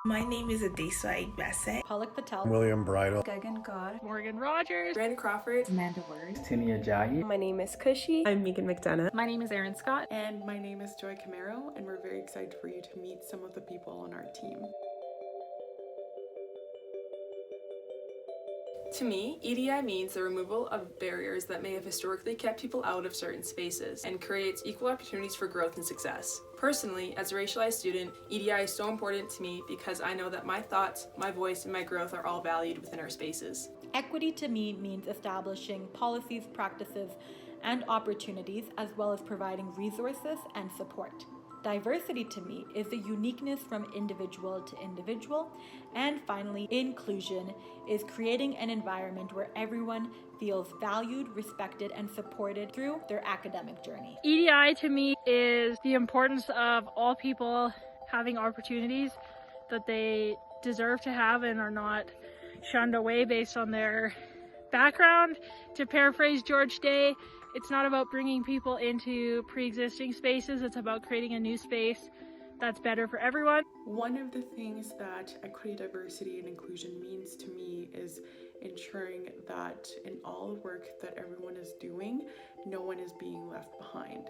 My name is Adesai Bassett. Palak Patel. William Bridle. Gagan God. Morgan Rogers. Brandon Crawford. Amanda Word. Tinia Jahi. My name is Kushi. I'm Megan McDonough. My name is Erin Scott. And my name is Joy Camaro, and we're very excited for you to meet some of the people on our team. To me, EDI means the removal of barriers that may have historically kept people out of certain spaces and creates equal opportunities for growth and success. Personally, as a racialized student, EDI is so important to me because I know that my thoughts, my voice, and my growth are all valued within our spaces. Equity to me means establishing policies, practices, and opportunities, as well as providing resources and support. Diversity to me is the uniqueness from individual to individual. And finally, inclusion is creating an environment where everyone feels valued, respected, and supported through their academic journey. EDI to me is the importance of all people having opportunities that they deserve to have and are not shunned away based on their background. To paraphrase George Day, it's not about bringing people into pre-existing spaces, it's about creating a new space that's better for everyone. One of the things that equity, diversity, and inclusion means to me is ensuring that in all the work that everyone is doing, no one is being left behind.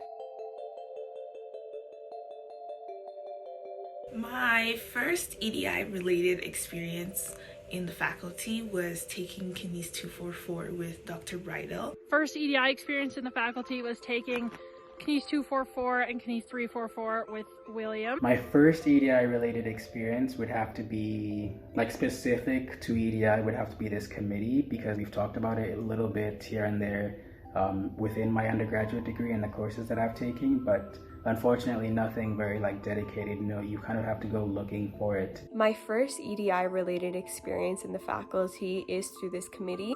My first EDI-related experience in the faculty was taking Kines 244 with Dr. Bridle. First EDI experience in the faculty was taking Kines 244 and Kines 344 with William. My first EDI related experience would have to be, specific to EDI, would have to be this committee, because we've talked about it a little bit here and there within my undergraduate degree and the courses that I've taken, but unfortunately nothing very dedicated. You kind of have to go looking for it. My first EDI related experience in the faculty is through this committee.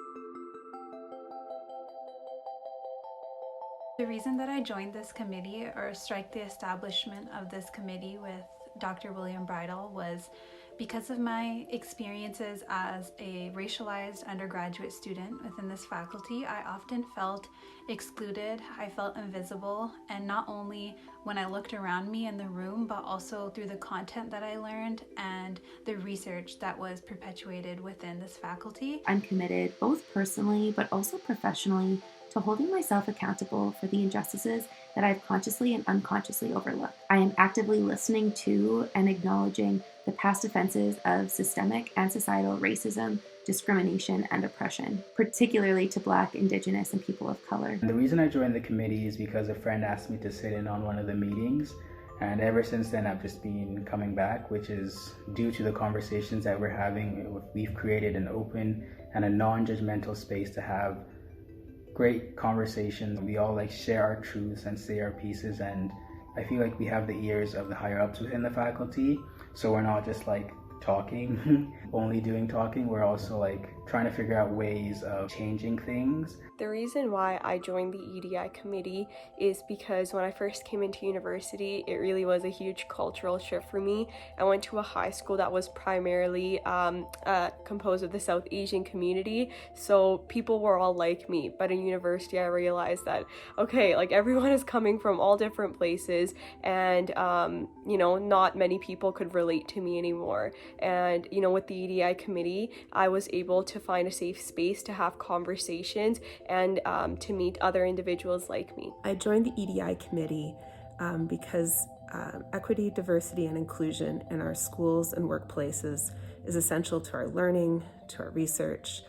The reason that I joined this committee or strike the establishment of this committee with Dr. William Bridle was because of my experiences as a racialized undergraduate student within this faculty. I often felt excluded, I felt invisible, and not only when I looked around me in the room, but also through the content that I learned and the research that was perpetuated within this faculty. I'm committed both personally but also professionally to holding myself accountable for the injustices that I've consciously and unconsciously overlooked. I am actively listening to and acknowledging the past offenses of systemic and societal racism, discrimination, and oppression, particularly to Black, Indigenous, and people of color. And the reason I joined the committee is because a friend asked me to sit in on one of the meetings, and ever since then I've just been coming back, which is due to the conversations that we're having. We've created an open and a non-judgmental space to have great conversations. We all share our truths and say our pieces, and I feel like we have the ears of the higher ups within the faculty, so we're not just talking, only doing talking. We're also trying to figure out ways of changing things. The reason why I joined the EDI committee is because when I first came into university, it really was a huge cultural shift for me. I went to a high school that was primarily composed of the South Asian community, so people were all like me. But in university, I realized that, okay, everyone is coming from all different places, and not many people could relate to me anymore. And with the EDI committee, I was able to find a safe space to have conversations and to meet other individuals like me. I joined the EDI committee because equity, diversity, and inclusion in our schools and workplaces is essential to our learning, to our research,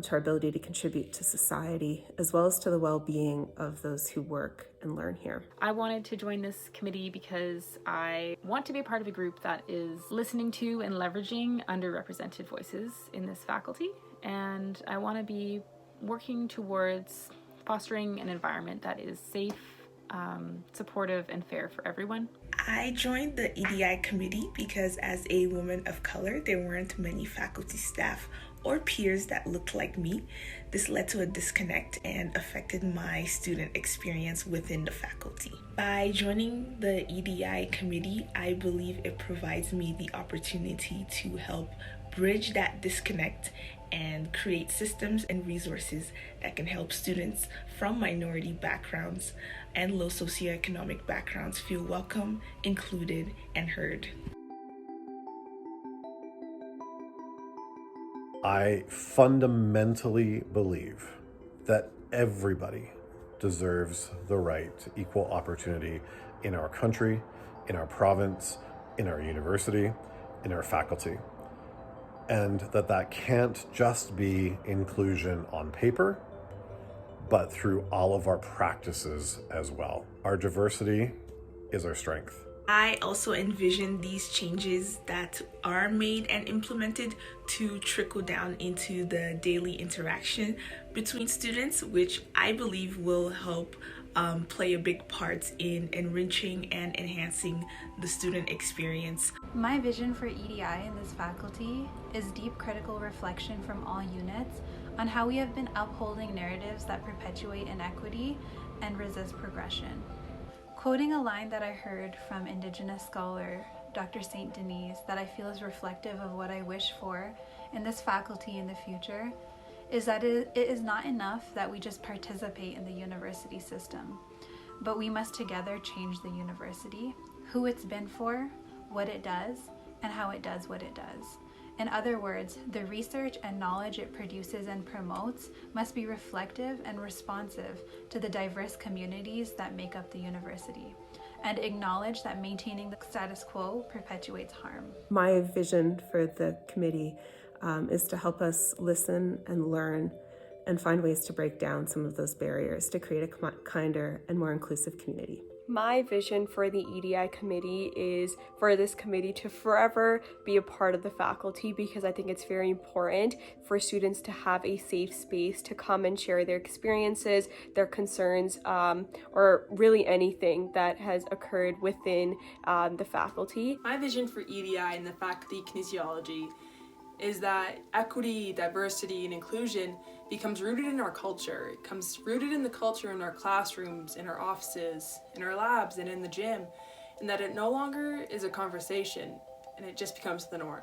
to our ability to contribute to society, as well as to the well-being of those who work and learn here. I wanted to join this committee because I want to be a part of a group that is listening to and leveraging underrepresented voices in this faculty, and I want to be working towards fostering an environment that is safe, supportive, and fair for everyone. I joined the EDI committee because as a woman of color, there weren't many faculty staff or peers that looked like me. This led to a disconnect and affected my student experience within the faculty. By joining the EDI committee, I believe it provides me the opportunity to help bridge that disconnect and create systems and resources that can help students from minority backgrounds and low socioeconomic backgrounds feel welcome, included, and heard. I fundamentally believe that everybody deserves the right to equal opportunity in our country, in our province, in our university, in our faculty. And that can't just be inclusion on paper, but through all of our practices as well. Our diversity is our strength. I also envision these changes that are made and implemented to trickle down into the daily interaction between students, which I believe will help play a big part in enriching and enhancing the student experience. My vision for EDI in this faculty is deep critical reflection from all units on how we have been upholding narratives that perpetuate inequity and resist progression. Quoting a line that I heard from Indigenous scholar Dr. St. Denise that I feel is reflective of what I wish for in this faculty in the future is that it is not enough that we just participate in the university system, but we must together change the university, who it's been for, what it does, and how it does what it does. In other words, the research and knowledge it produces and promotes must be reflective and responsive to the diverse communities that make up the university, and acknowledge that maintaining the status quo perpetuates harm. My vision for the committee is to help us listen and learn and find ways to break down some of those barriers to create a kinder and more inclusive community. My vision for the EDI committee is for this committee to forever be a part of the faculty, because I think it's very important for students to have a safe space to come and share their experiences, their concerns, or really anything that has occurred within the faculty. My vision for EDI and the Faculty of Kinesiology is that equity, diversity, and inclusion becomes rooted in our culture. It comes rooted in the culture in our classrooms, in our offices, in our labs, and in the gym, and that it no longer is a conversation, and it just becomes the norm.